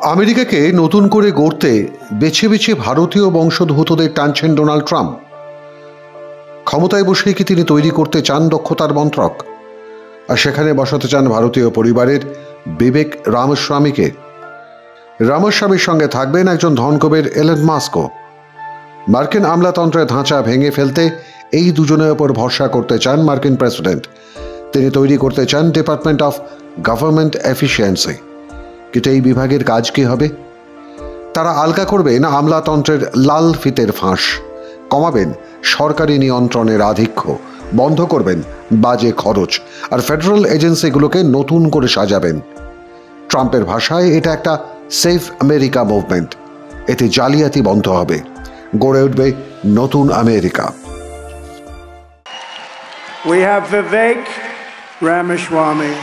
আমেরিকাকে নতুন করে গড়তে বেছে বেছে ভারতীয় বংশোদ্ভূতদের টানছেন ডোনাল্ড ট্রাম্প। ক্ষমতায় বসেই কি তিনি তৈরি করতে চান দক্ষতার মন্ত্রক, আর সেখানে বসাতে চান ভারতীয় পরিবারের বিবেক রামস্বামীকে? রামস্বামীর সঙ্গে থাকবেন একজন ধনকুবের এলন মাস্কও। মার্কিন আমলাতন্ত্রের ধাঁচা ভেঙে ফেলতে এই দুজনের ওপর ভরসা করতে চান মার্কিন প্রেসিডেন্ট। তিনি তৈরি করতে চান ডিপার্টমেন্ট অফ গভর্নমেন্ট এফিসিয়েন্সি। কিন্তু এই বিভাগের কাজ কি হবে? তারা আলগা করবেন আমলাতন্ত্রের লাল ফিতের ফাঁস, কমাবেন সরকারি নিয়ন্ত্রণের আধিক্য, বন্ধ করবেন বাজে খরচ, আর ফেডারেল এজেন্সিগুলোকে নতুন করে সাজাবেন। ট্রাম্পের ভাষায় এটা একটা সেফ আমেরিকা মুভমেন্ট। এতে জালিয়াতি বন্ধ হবে, গড়ে উঠবে নতুন America. We have Vivek Ramaswamy.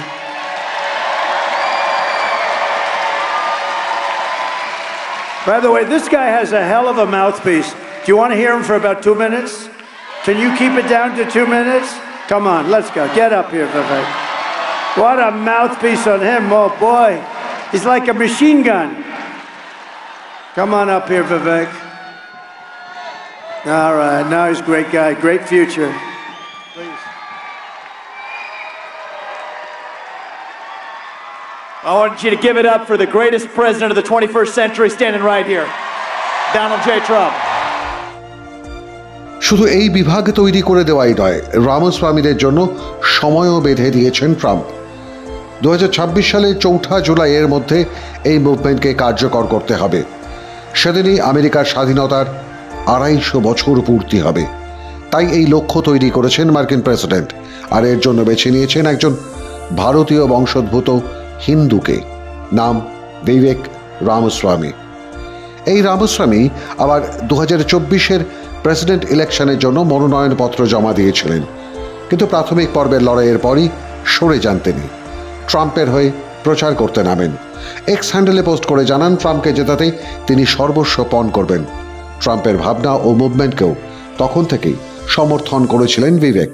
By the way, this guy has a hell of a mouthpiece. Do you want to hear him for about 2 minutes? Can you keep it down to 2 minutes? Come on, let's go. Get up here, Vivek. What a mouthpiece on him. Oh, boy. He's like a machine gun. Come on up here, Vivek. All right, now he's a great guy. Great future. Please. I want you to give it up for the greatest president of the 21st century standing right here, Donald J. Trump. শুধু এই বিভাগ তৈরি করে দেওয়াই নয়, রামস্বামীদের জন্য সময়ও বেঁধে দিয়েছেন ট্রাম্প। 2026 সালের 4 জুলাইয়ের মধ্যে এই মুভমেন্টকে কার্যকর করতে হবে। সেদিনই আমেরিকার স্বাধীনতার 250 বছর পূর্তি হবে। তাই এই লক্ষ্য তৈরি করেছেন মার্কিন প্রেসিডেন্ট, আর এর জন্য বেছে নিয়েছেন একজন ভারতীয় বংশোদ্ভূত হিন্দুকে, নাম বিবেক রামস্বামী। এই রামস্বামী আবার 2024-এর প্রেসিডেন্ট ইলেকশনের জন্য মনোনয়নপত্র জমা দিয়েছিলেন, কিন্তু প্রাথমিক পর্বের লড়াইয়ের পরই সরে যান তিনি। ট্রাম্পের হয়ে প্রচার করতে নামেন। এক্স হ্যান্ডেলে পোস্ট করে জানান ট্রাম্পকে জেতাতে তিনি সর্বস্ব পণ করবেন। ট্রাম্পের ভাবনা ও মুভমেন্টকেও তখন থেকেই সমর্থন করেছিলেন বিবেক।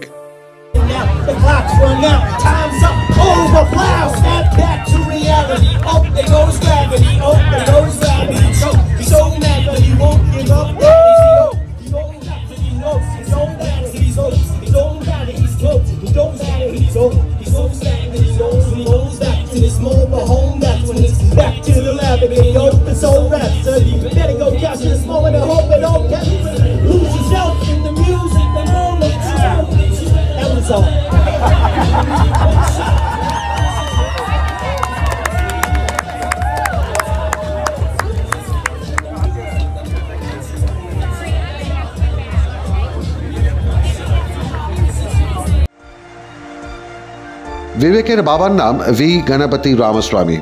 বিবেকের বাবার নাম ভি গণপতি রামস্বামী।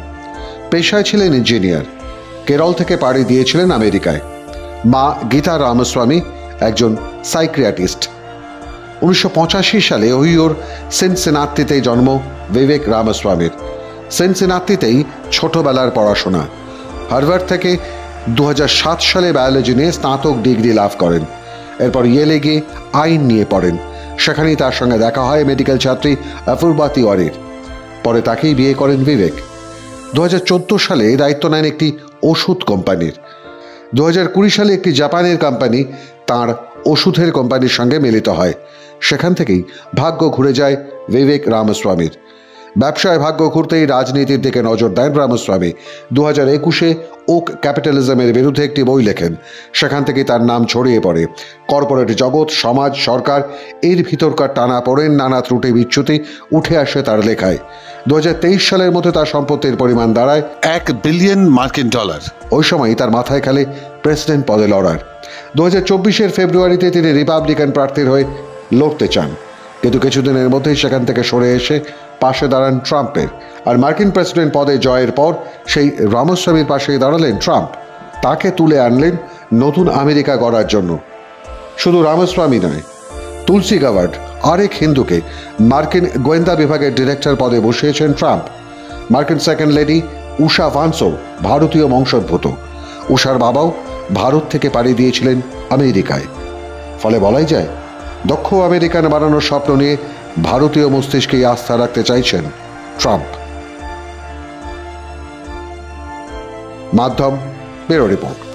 পেশায় ছিলেন ইঞ্জিনিয়ার। কেরল থেকে পাড়ি দিয়েছিলেন আমেরিকায়। মা গীতা রামস্বামী একজন সাইকিয়াট্রিস্ট। 1985 সালে ওহিওর সিনসিনাটিতে জন্ম বিবেক রামস্বামীর। সিনসিনাটিতেই ছোটবেলার পড়াশোনা। হার্ভার্ড থেকে 2007 সালে বায়োলজি নিয়ে স্নাতক ডিগ্রি লাভ করেন। এরপর ইয়েলে গিয়ে আইন নিয়ে পড়েন। সেখানেই তার সঙ্গে দেখা হয় মেডিকেল ছাত্রী অপূর্বা তিওয়ারির। পরে তাকেই বিয়ে করেন বিবেক। 2014 সালে দায়িত্ব নেন একটি ওষুধ কোম্পানির। 2020 সালে একটি জাপানের কোম্পানি তাঁর ওষুধের কোম্পানির সঙ্গে মিলিত হয়। সেখান থেকেই ভাগ্য ঘুরে যায় বিবেক রামস্বামীর। ব্যবসায় ভাগ্য ঘুরতেই রাজনীতির দিকে নজর দেন রামস্বামী। 2021-এ ওক ক্যাপিটালিজমের বিরুদ্ধে একটি বই লেখেন। সেখান থেকে তার নাম ছড়িয়ে পড়ে। কর্পোরেট জগৎ, সমাজ, সরকার এর ভিতরকার টানা পড়েন, নানা ত্রুটি বিচ্যুতি উঠে আসে তার লেখায়। 2023 সালের মধ্যে তার সম্পত্তির পরিমাণ দাঁড়ায় $1 বিলিয়ন। ওই সময় তার মাথায় খেলে প্রেসিডেন্ট পদে লড়ার। 2024-এর ফেব্রুয়ারিতে তিনি রিপাবলিকান প্রার্থীর হয়ে লড়তে চান, কিন্তু কিছুদিনের মধ্যেই সেখান থেকে সরে এসে পাশে দাঁড়ান ট্রাম্পের। আর মার্কিন প্রেসিডেন্ট পদে জয়ের পর সেই রামস্বামীর পাশে দাঁড়ালেন ট্রাম্প। তাকে তুলে আনলেন নতুন আমেরিকা গড়ার জন্য। শুধু রামস্বামী নয়, তুলসী গাবার্ড আরেক হিন্দুকে মার্কিন গোয়েন্দা বিভাগের ডিরেক্টর পদে বসিয়েছেন ট্রাম্প। মার্কিন সেকেন্ড লেডি উষা ভান্সও ভারতীয় বংশোদ্ভূত। উষার বাবাও ভারত থেকে পাড়ি দিয়েছিলেন আমেরিকায়। ফলে বলাই যায় দক্ষ আমেরিকান বানানোর স্বপ্ন নিয়ে ভারতীয় মস্তিষ্কেই আস্থা রাখতে চাইছেন ট্রাম্প। মাধ্যম ব্যুরো রিপোর্ট।